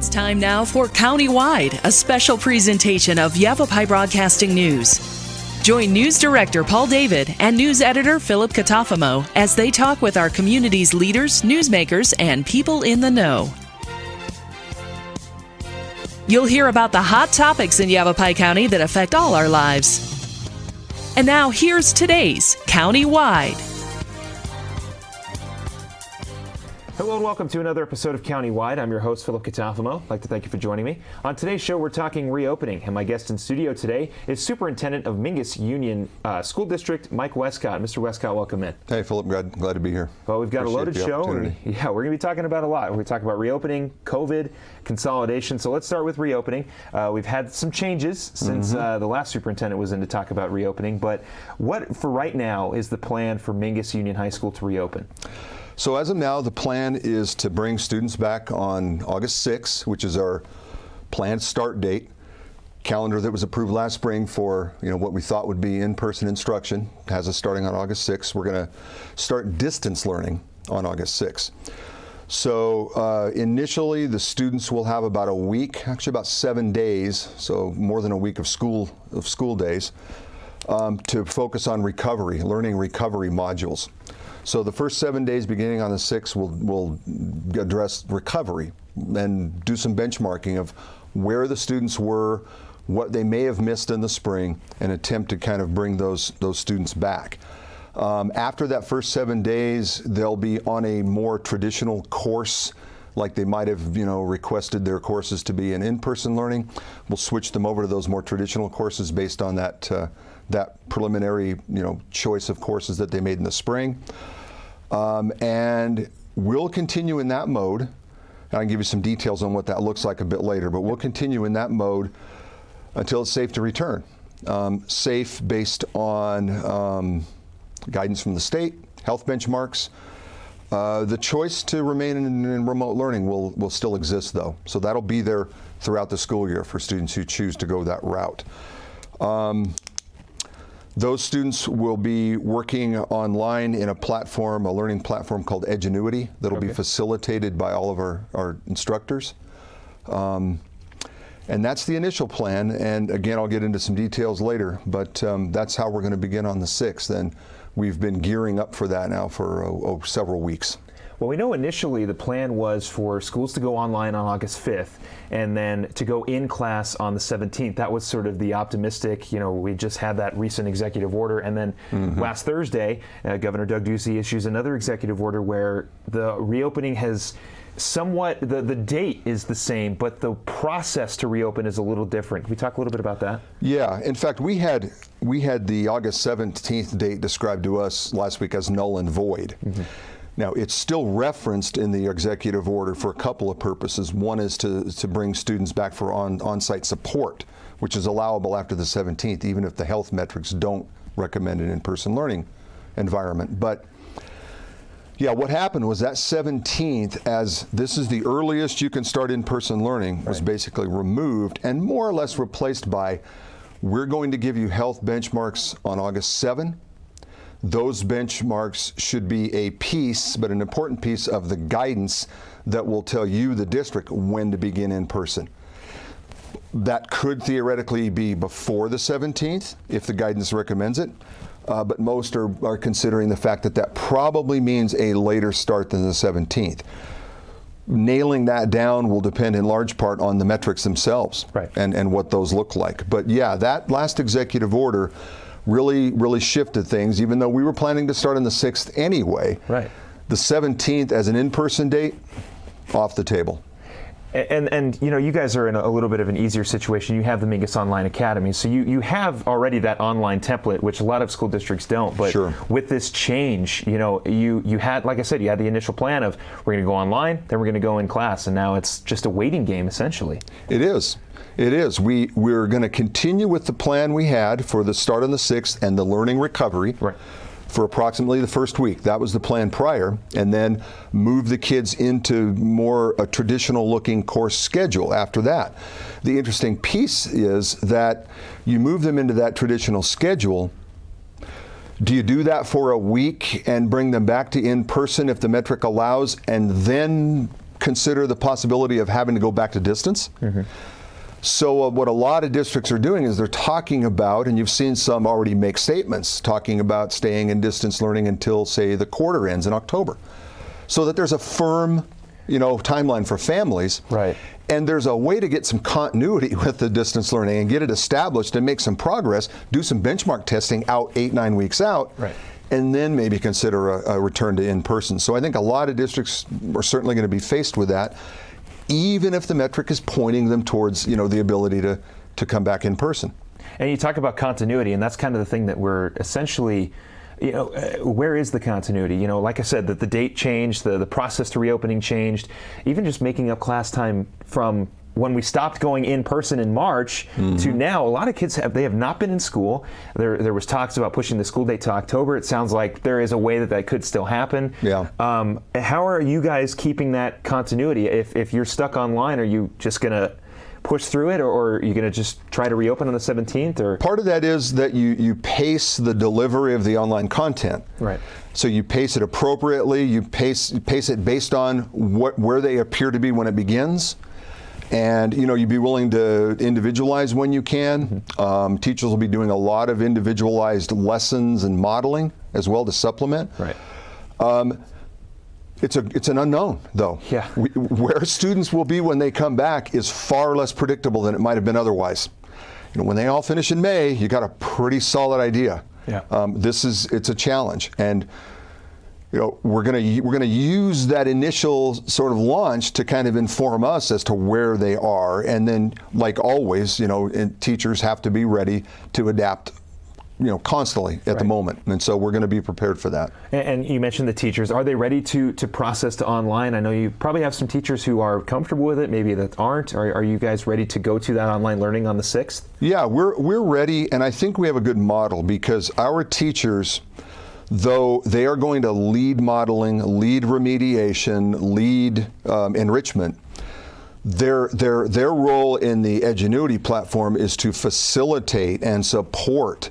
It's time now for Countywide, a special presentation of Yavapai Broadcasting News. Join News Director Paul David and News Editor Philip Catalfamo as they talk with our community's leaders, newsmakers, and people in the know. You'll hear about the hot topics in Yavapai County that affect all our lives. And now here's today's Countywide. Hello and welcome to another episode of Countywide. I'm your host, Philip Catalfamo. I'd like to thank you for joining me. On today's show, we're talking reopening, and my guest in studio today is Superintendent of Mingus Union School District, Mike Westcott. Mr. Westcott, welcome in. Hey, Philip, glad to be here. Well, we've got Appreciate a loaded show. Yeah, we're going to be talking about a lot. We're going to talk about reopening, COVID, consolidation. So let's start with reopening. We've had some changes since the last superintendent was in to talk about reopening, but what, for right now, is the plan for Mingus Union High School to reopen? So as of now, the plan is to bring students back on August 6th, which is our planned start date. Calendar that was approved last spring for what we thought would be in-person instruction has us starting on August 6th. We're going to start distance learning on August 6th. So initially, the students will have about a week, actually about 7 days, so more than a week of school days, to focus on recovery, learning recovery modules. So the first 7 days beginning on the 6th will address recovery and do some benchmarking of where the students were, what they may have missed in the spring, and attempt to kind of bring those students back. After that first 7 days, they'll be on a more traditional course, like they might have requested their courses to be in-person learning. We'll switch them over to those more traditional courses based on that preliminary choice of courses that they made in the spring. And we'll continue in that mode. I can give you some details on what that looks like a bit later, but we'll continue in that mode until it's safe to return. Safe based on guidance from the state, health benchmarks. The choice to remain in remote learning will still exist, though. So that'll be there throughout the school year for students who choose to go that route. Those students will be working online in a learning platform called Edgenuity that'll be facilitated by all of our instructors. And that's the initial plan. And again, I'll get into some details later, but that's how we're going to begin on the 6th. And we've been gearing up for that now for several weeks. Well, we know initially the plan was for schools to go online on August 5th and then to go in class on the 17th. That was sort of the optimistic, we just had that recent executive order. And then last Thursday, Governor Doug Ducey issues another executive order where the reopening has somewhat, the date is the same, but the process to reopen is a little different. Can we talk a little bit about that? Yeah. In fact, we had the August 17th date described to us last week as null and void. Now, it's still referenced in the executive order for a couple of purposes. One is to bring students back for on-site support, which is allowable after the 17th, even if the health metrics don't recommend an in-person learning environment. But yeah, what happened was that 17th, as this is the earliest you can start in-person learning, was basically removed and more or less replaced by, we're going to give you health benchmarks on August 7. Those benchmarks should be a piece, but an important piece of the guidance that will tell you, the district, when to begin in person. That could theoretically be before the 17th, if the guidance recommends it, but most are considering the fact that probably means a later start than the 17th. Nailing that down will depend in large part on the metrics themselves and what those look like. But yeah, that last executive order really shifted things, even though we were planning to start on the 6th anyway. The 17th as an in-person date, off the table. And you guys are in a little bit of an easier situation. You have the Mingus Online Academy, so you have already that online template, which a lot of school districts don't. But with this change, you had, like I said, you had the initial plan of we're going to go online, then we're going to go in class, and now it's just a waiting game essentially. It is. We're going to continue with the plan we had for the start on the 6th and the learning recovery. For approximately the first week. That was the plan prior, and then move the kids into more a traditional looking course schedule after that. The interesting piece is that you move them into that traditional schedule. Do you do that for a week and bring them back to in person if the metric allows, and then consider the possibility of having to go back to distance. So what a lot of districts are doing is they're talking about, and you've seen some already make statements, talking about staying in distance learning until, say, the quarter ends in October. So that there's a firm, timeline for families. Right. And there's a way to get some continuity with the distance learning and get it established and make some progress, do some benchmark testing out 8-9 weeks out. Right. And then maybe consider a return to in-person. So I think a lot of districts are certainly going to be faced with that, even if the metric is pointing them towards, the ability to come back in person. And you talk about continuity, and that's kind of the thing that we're essentially, where is the continuity? Like I said, that the date changed, the process to reopening changed, even just making up class time from when we stopped going in person in March to now. A lot of kids have not been in school. There was talks about pushing the school date to October. It sounds like there is a way that could still happen. Yeah. How are you guys keeping that continuity? If you're stuck online, are you just going to push through it, or are you going to just try to reopen on the 17th? Or part of that is that you pace the delivery of the online content. Right. So you pace it appropriately. You pace it based on where they appear to be when it begins. And you'd be willing to individualize when you can. Teachers will be doing a lot of individualized lessons and modeling as well to supplement. Right. It's an unknown, though. Yeah. Where students will be when they come back is far less predictable than it might have been otherwise. When they all finish in May, you got a pretty solid idea. Yeah. It's a challenge, and we're going to use that initial sort of launch to kind of inform us as to where they are, and then, like always, teachers have to be ready to adapt, constantly at the moment, and so we're going to be prepared for that. And you mentioned the teachers. Are they ready to process to online? I know you probably have some teachers who are comfortable with it, maybe that aren't. Are you guys ready to go to that online learning on the 6th? Yeah, we're ready, and I think we have a good model because our teachers, though they are going to lead modeling, lead remediation, lead enrichment, their role in the Edgenuity platform is to facilitate and support.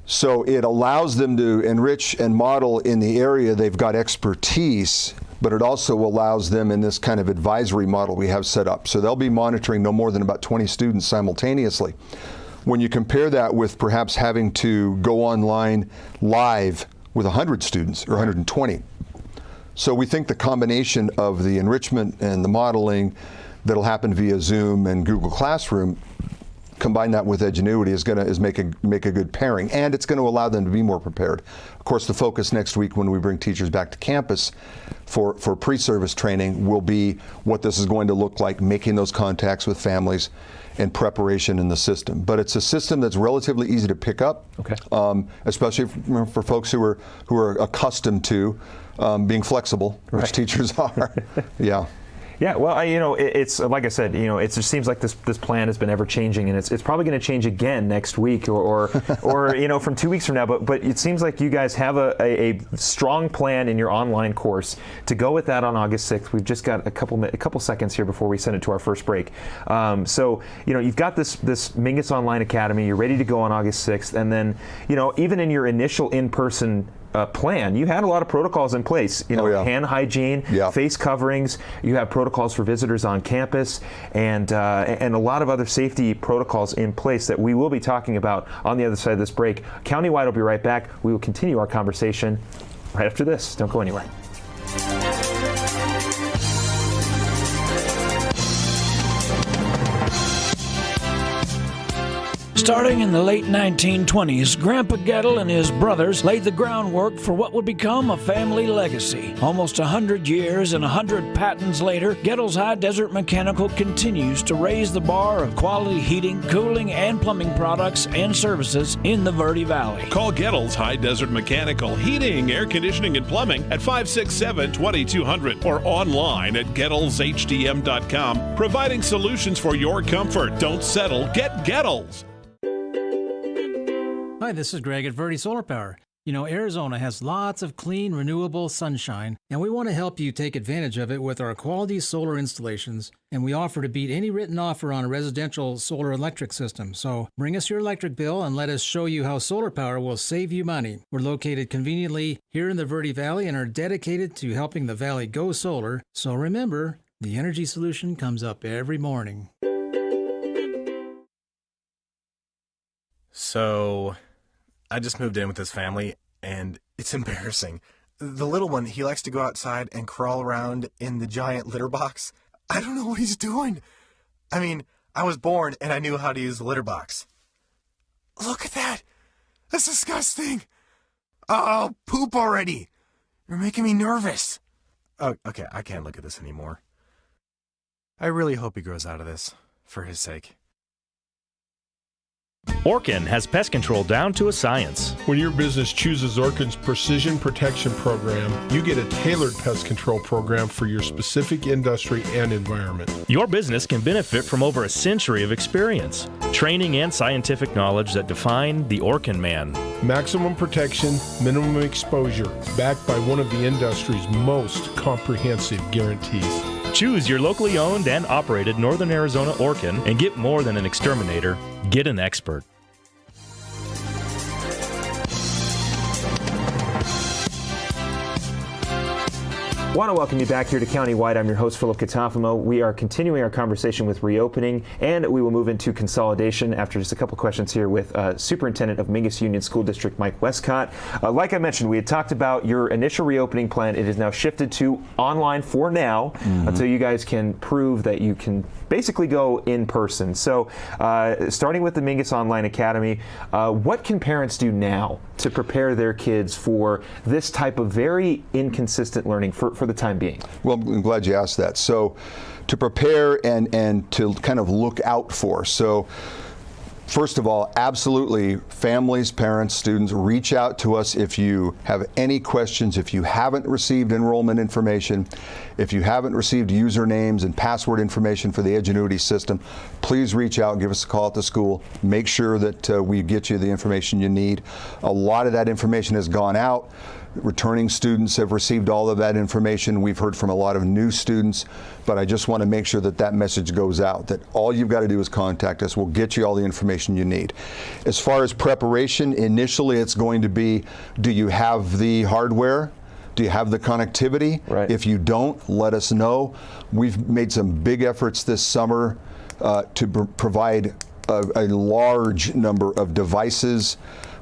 So it allows them to enrich and model in the area they've got expertise, but it also allows them in this kind of advisory model we have set up. So they'll be monitoring no more than about 20 students simultaneously. When you compare that with perhaps having to go online live with 100 students or 120. So we think the combination of the enrichment and the modeling that'll happen via Zoom and Google Classroom, combine that with Edgenuity is make a good pairing, and it's going to allow them to be more prepared. Of course, the focus next week when we bring teachers back to campus for pre-service training will be what this is going to look like, making those contacts with families and preparation in the system. But it's a system that's relatively easy to pick up, especially for folks who are accustomed to being flexible, which teachers are. Yeah. Yeah, well, it's like I said, it just seems like this plan has been ever changing, and it's probably going to change again next week or from 2 weeks from now. But it seems like you guys have a strong plan in your online course to go with that on August 6th. We've just got a couple seconds here before we send it to our first break. So you've got this Mingus Online Academy. You're ready to go on August 6th, and then even in your initial in-person plan, you had a lot of protocols in place. Hand hygiene, face coverings. You have protocols for visitors on campus, and a lot of other safety protocols in place that we will be talking about on the other side of this break. Countywide will be right back. We will continue our conversation right after this. Don't go anywhere. Starting in the late 1920s, Grandpa Gettle and his brothers laid the groundwork for what would become a family legacy. Almost 100 years and 100 patents later, Gettle's High Desert Mechanical continues to raise the bar of quality heating, cooling, and plumbing products and services in the Verde Valley. Call Gettle's High Desert Mechanical Heating, Air Conditioning, and Plumbing at 567-2200 or online at GettlesHDM.com, providing solutions for your comfort. Don't settle, get Gettles. Hi, this is Greg at Verde Solar Power. You know, Arizona has lots of clean, renewable sunshine, and we want to help you take advantage of it with our quality solar installations, and we offer to beat any written offer on a residential solar electric system. So bring us your electric bill and let us show you how solar power will save you money. We're located conveniently here in the Verde Valley and are dedicated to helping the valley go solar. So remember, the energy solution comes up every morning. So, I just moved in with this family, and it's embarrassing. The little one, he likes to go outside and crawl around in the giant litter box. I don't know what he's doing. I mean, I was born and I knew how to use the litter box. Look at that. That's disgusting. Oh, poop already. You're making me nervous. Oh, okay, I can't look at this anymore. I really hope he grows out of this, for his sake. Orkin has pest control down to a science. When your business chooses Orkin's Precision Protection Program, you get a tailored pest control program for your specific industry and environment. Your business can benefit from over a century of experience, training, and scientific knowledge that define the Orkin man. Maximum protection, minimum exposure, backed by one of the industry's most comprehensive guarantees. Choose your locally owned and operated Northern Arizona Orkin and get more than an exterminator. Get an expert. I want to welcome you back here to Countywide. I'm your host, Philip Catalfamo. We are continuing our conversation with reopening, and we will move into consolidation after just a couple questions here with Superintendent of Mingus Union School District, Mike Westcott. Like I mentioned, we had talked about your initial reopening plan. It is now shifted to online for now until you guys can prove that you can basically go in person. So starting with the Mingus Online Academy, what can parents do now to prepare their kids for this type of very inconsistent learning for the time being? Well, I'm glad you asked that. So to prepare and to kind of look out for. So first of all, absolutely, families, parents, students, reach out to us if you have any questions, if you haven't received enrollment information, if you haven't received usernames and password information for the Edgenuity system, please reach out, give us a call at the school, make sure that we get you the information you need. A lot of that information has gone out. Returning students have received all of that information. We've heard from a lot of new students, but I just want to make sure that that message goes out, that all you've got to do is contact us. We'll get you all the information you need. As far as preparation, initially it's going to be, do you have the hardware? Do you have the connectivity? Right. If you don't, let us know. We've made some big efforts this summer to provide a large number of devices.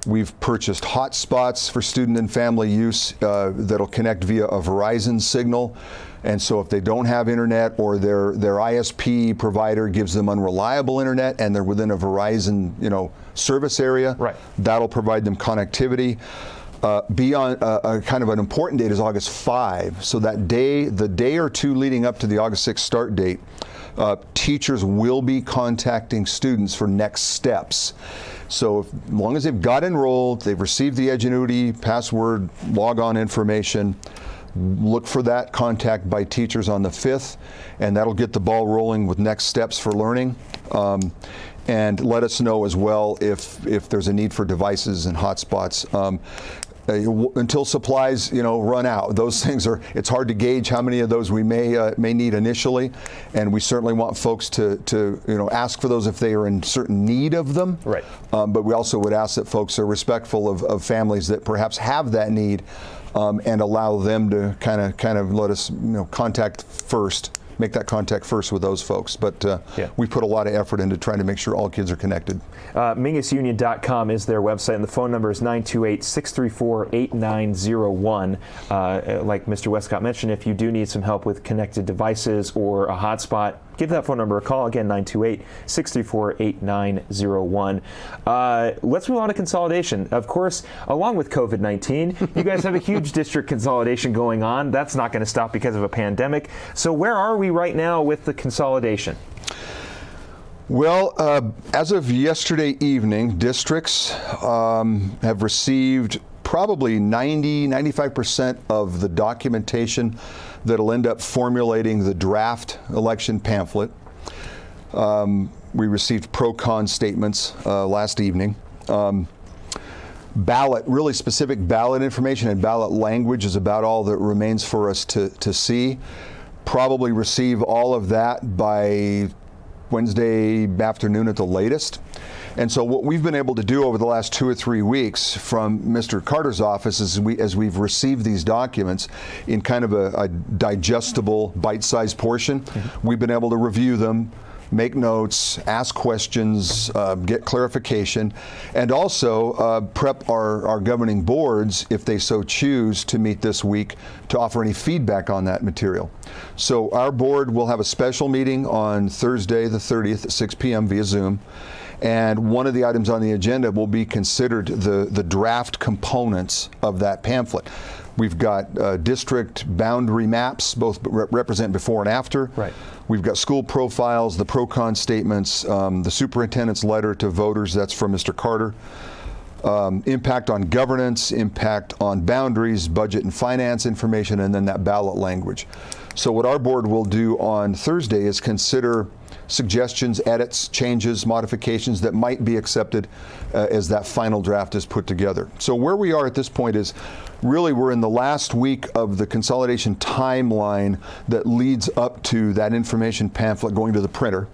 We've purchased hotspots for student and family use that'll connect via a Verizon signal. And so if they don't have internet or their ISP provider gives them unreliable internet and they're within a Verizon service area, right, that'll provide them connectivity. Beyond kind of an important date is August 5. So that day, the day or two leading up to the August 6 start date, teachers will be contacting students for next steps. So as long as they've got enrolled, they've received the Edgenuity password, log-on information, look for that contact by teachers on the 5th, and that'll get the ball rolling with next steps for learning. And let us know as well if there's a need for devices and hotspots. Until supplies, run out. Those things it's hard to gauge how many of those we may need initially, and we certainly want folks to ask for those if they are in certain need of them. Right. But we also would ask that folks are respectful of families that perhaps have that need, and allow them to kind of let us contact first. Make that contact first with those folks. But we put a lot of effort into trying to make sure all kids are connected. MingusUnion.com is their website, and the phone number is 928-634-8901. Like Mr. Westcott mentioned, if you do need some help with connected devices or a hotspot, give that phone number a call. Again, 928-634-8901. Let's move on to consolidation. Of course, along with COVID-19, you guys have a huge district consolidation going on. That's not going to stop because of a pandemic. So where are we right now with the consolidation? Well, as of yesterday evening, districts have received probably 95% of the documentation that'll end up formulating the draft election pamphlet. We received pro-con statements last evening. Ballot, really specific ballot information and ballot language is about all that remains for us to see. Probably receive all of that by Wednesday afternoon at the latest. And so what we've been able to do over the last 2 or 3 weeks from Mr. Carter's office is as we've received these documents in kind of a digestible, bite-sized portion, we've been able to review them, make notes, ask questions, get clarification, and also prep our governing boards, if they so choose, to meet this week to offer any feedback on that material. So our board will have a special meeting on Thursday the 30th at 6 p.m. via Zoom. And one of the items on the agenda will be considered the draft components of that pamphlet. We've got district boundary maps, both represent before and after. Right. We've got school profiles, the pro-con statements, the superintendent's letter to voters, that's from Mr. Carter. Impact on governance, impact on boundaries, budget and finance information, and then that ballot language. So what our board will do on Thursday is consider suggestions, edits, changes, modifications that might be accepted as that final draft is put together. So where we are at this point is really we're in the last week of the consolidation timeline that leads up to that information pamphlet going to the printer.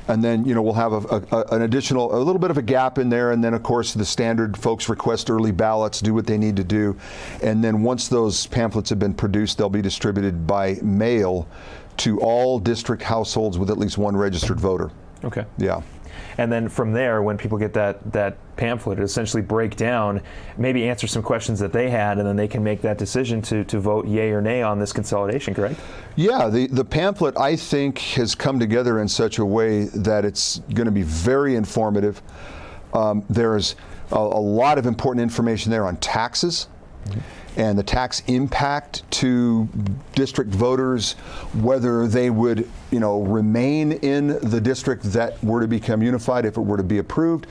And then, we'll have an additional, a little bit of a gap in there, and then, of course, the standard folks request early ballots, do what they need to do, and then once those pamphlets have been produced, they'll be distributed by mail to all district households with at least one registered voter. Okay. Yeah. And then from there, when people get that pamphlet, it essentially break down, maybe answer some questions that they had, and then they can make that decision to vote yay or nay on this consolidation, correct? Yeah, the pamphlet, I think, has come together in such a way that it's going to be very informative. There's a lot of important information there on taxes. And the tax impact to district voters, whether they would, remain in the district that were to become unified if it were to be approved,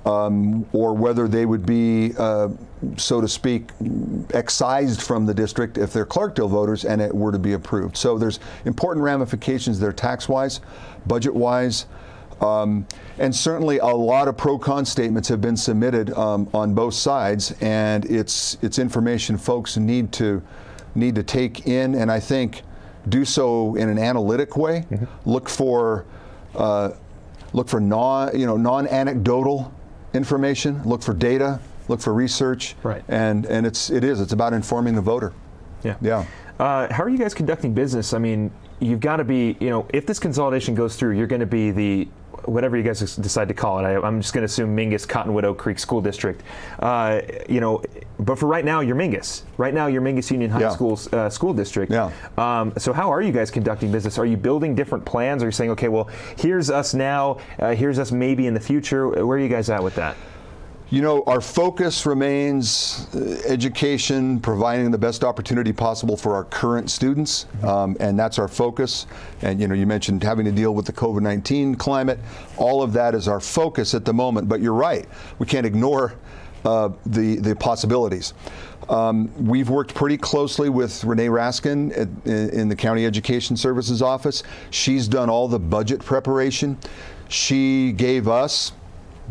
or whether they would be, so to speak, excised from the district if they're Clarkdale voters and it were to be approved. So there's important ramifications there tax-wise, budget-wise. And certainly a lot of pro-con statements have been submitted on both sides, and it's information folks need to take in, and I think do so in an analytic way. Look for non-anecdotal information. Look for data. Look for research. Right. And it's about informing the voter. Yeah. Yeah. How are you guys conducting business? I mean, you've got to be, if this consolidation goes through, you're going to be whatever you guys decide to call it. I'm just going to assume Mingus Cottonwood Oak Creek School District. But for right now, you're Mingus. Right now, you're Mingus Union High School's school district. Yeah. So how are you guys conducting business? Are you building different plans? Are you saying, okay, well, here's us now, here's us maybe in the future? Where are you guys at with that? Our focus remains education, providing the best opportunity possible for our current students, and that's our focus. And you mentioned having to deal with the COVID-19 climate. All of that is our focus at the moment. But you're right, we can't ignore the possibilities. We've worked pretty closely with Renee Raskin in the County Education Services Office. She's done all the budget preparation. She gave us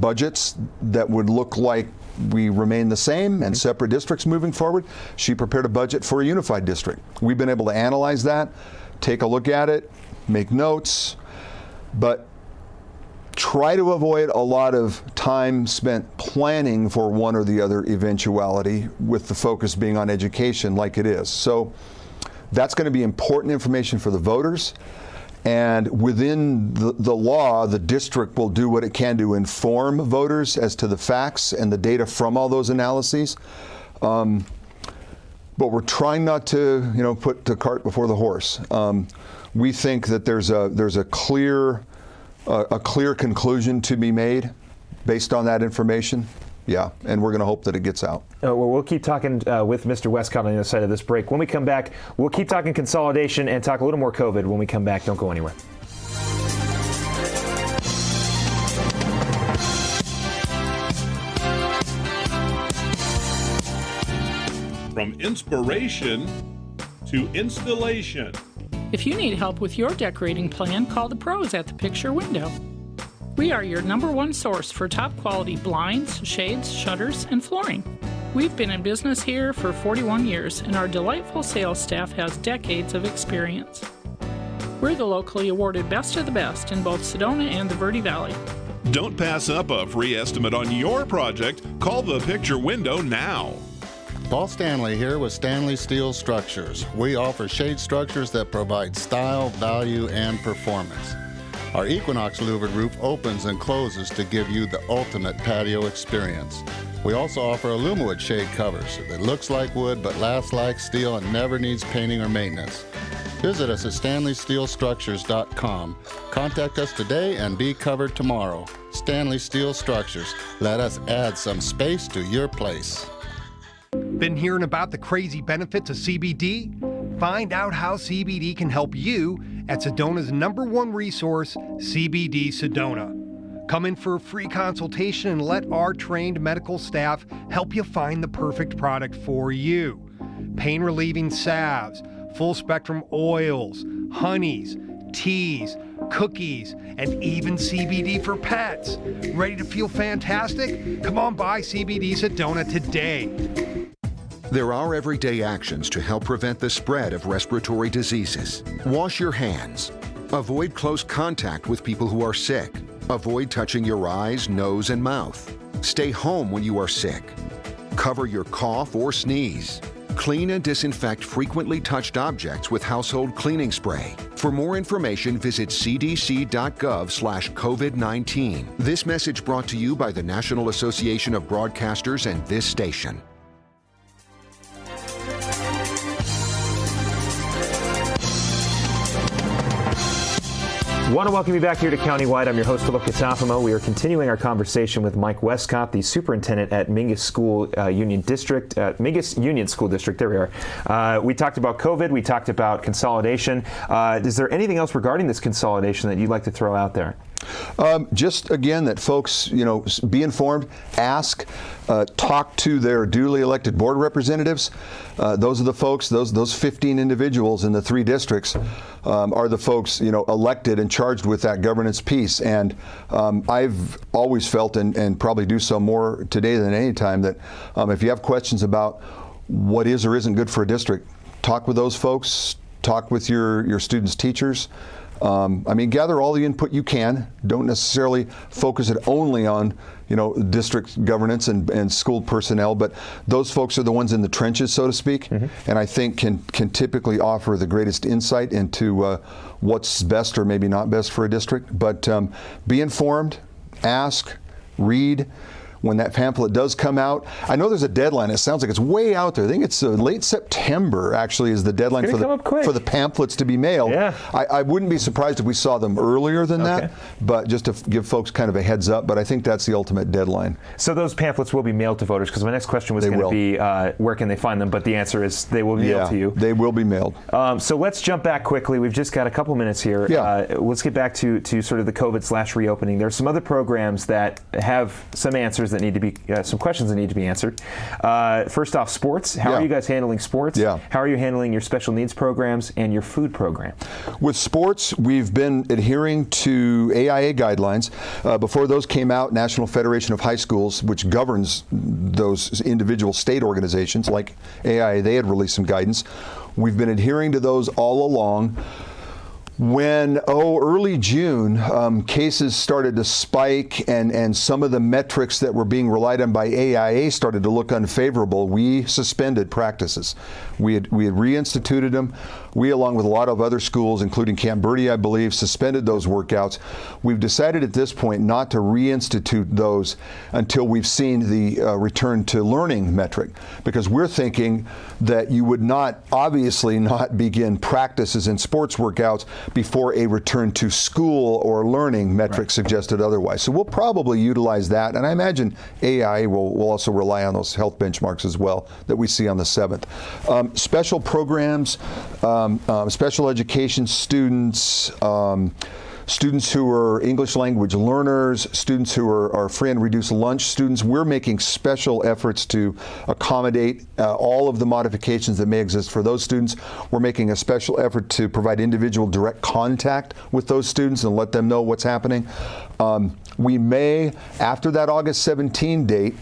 budgets that would look like we remain the same and separate districts moving forward. She prepared a budget for a unified district. We've been able to analyze that, take a look at it, make notes, but try to avoid a lot of time spent planning for one or the other eventuality, with the focus being on education like it is. So that's going to be important information for the voters. And within the law, the district will do what it can to inform voters as to the facts and the data from all those analyses. But we're trying not to, put the cart before the horse. We think that there's a clear conclusion to be made based on that information. Yeah, and we're going to hope that it gets out. Well, we'll keep talking with Mr. Westcott on the other side of this break. When we come back, we'll keep talking consolidation and talk a little more COVID when we come back. Don't go anywhere. From inspiration to installation. If you need help with your decorating plan, call the pros at the Picture Window. We are your #1 source for top quality blinds, shades, shutters, and flooring. We've been in business here for 41 years, and our delightful sales staff has decades of experience. We're the locally awarded Best of the Best in both Sedona and the Verde Valley. Don't pass up a free estimate on your project. Call the picture window now. Paul Stanley here with Stanley Steel Structures. We offer shade structures that provide style, value, and performance. Our Equinox louvered roof opens and closes to give you the ultimate patio experience. We also offer Alumawood shade covers that looks like wood but lasts like steel and never needs painting or maintenance. Visit us at StanleySteelStructures.com. Contact us today and be covered tomorrow. Stanley Steel Structures. Let us add some space to your place. Been hearing about the crazy benefits of CBD? Find out how CBD can help you at Sedona's #1 resource, CBD Sedona. Come in for a free consultation and let our trained medical staff help you find the perfect product for you. Pain-relieving salves, full-spectrum oils, honeys, teas, cookies, and even CBD for pets. Ready to feel fantastic? Come on by CBD Sedona today. There are everyday actions to help prevent the spread of respiratory diseases. Wash your hands. Avoid close contact with people who are sick. Avoid touching your eyes, nose, and mouth. Stay home when you are sick. Cover your cough or sneeze. Clean and disinfect frequently touched objects with household cleaning spray. For more information, visit cdc.gov/COVID-19. This message brought to you by the National Association of Broadcasters and this station. Want to welcome you back here to Countywide. I'm your host, Philip Catalfamo. We are continuing our conversation with Mike Westcott, the superintendent at Mingus Union School District. There we are. We talked about COVID. We talked about consolidation. Is there anything else regarding this consolidation that you'd like to throw out there? Just again, that folks, be informed, ask, talk to their duly elected board representatives. Those are the folks, those 15 individuals in the 3 districts are the folks, elected and charged with that governance piece. And I've always felt, and probably do so more today than any time, that if you have questions about what is or isn't good for a district, talk with those folks, talk with your students' teachers. Gather all the input you can. Don't necessarily focus it only on, district governance and school personnel, but those folks are the ones in the trenches, so to speak, and I think can typically offer the greatest insight into what's best or maybe not best for a district. But be informed, ask, read. When that pamphlet does come out, I know there's a deadline. It sounds like it's way out there. I think it's late September, actually, is the deadline for the pamphlets to be mailed. Yeah. I wouldn't be surprised if we saw them earlier than that, but just to give folks kind of a heads up. But I think that's the ultimate deadline. So those pamphlets will be mailed to voters, because my next question was going to be where can they find them? But the answer is they will be mailed to you. They will be mailed. So let's jump back quickly. We've just got a couple minutes here. Yeah. Let's get back to sort of the COVID/reopening. There are some other programs that have some answers that need to be some questions that need to be answered. First off, sports. How are you guys handling sports? Yeah. How are you handling your special needs programs and your food program? With sports, we've been adhering to AIA guidelines. Before those came out, National Federation of High Schools, which governs those individual state organizations like AIA, they had released some guidance. We've been adhering to those all along. When, early June, cases started to spike and some of the metrics that were being relied on by AIA started to look unfavorable, we suspended practices. We had reinstituted them. We, along with a lot of other schools, including Camp Verde, I believe, suspended those workouts. We've decided at this point not to reinstitute those until we've seen the return to learning metric, because we're thinking that you would obviously not begin practices and sports workouts before a return to school or learning metric suggested otherwise. So we'll probably utilize that, and I imagine AIA will also rely on those health benchmarks as well that we see on the 7th. Special programs, special education students, students who are English language learners, students who are free and reduced lunch students. We're making special efforts to accommodate all of the modifications that may exist for those students. We're making a special effort to provide individual direct contact with those students and let them know what's happening. We may, after that August 17 date,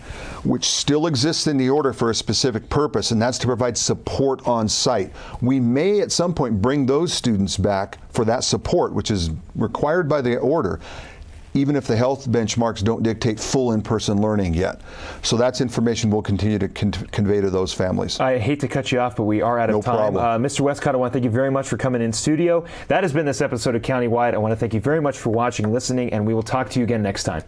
which still exists in the order for a specific purpose, and that's to provide support on site, we may at some point bring those students back for that support, which is required by the order, even if the health benchmarks don't dictate full in-person learning yet. So that's information we'll continue to convey to those families. I hate to cut you off, but we are out of No time. problem. Mr. Westcott, I want to thank you very much for coming in studio. That has been this episode of Countywide. I want to thank you very much for watching and listening, and we will talk to you again next time.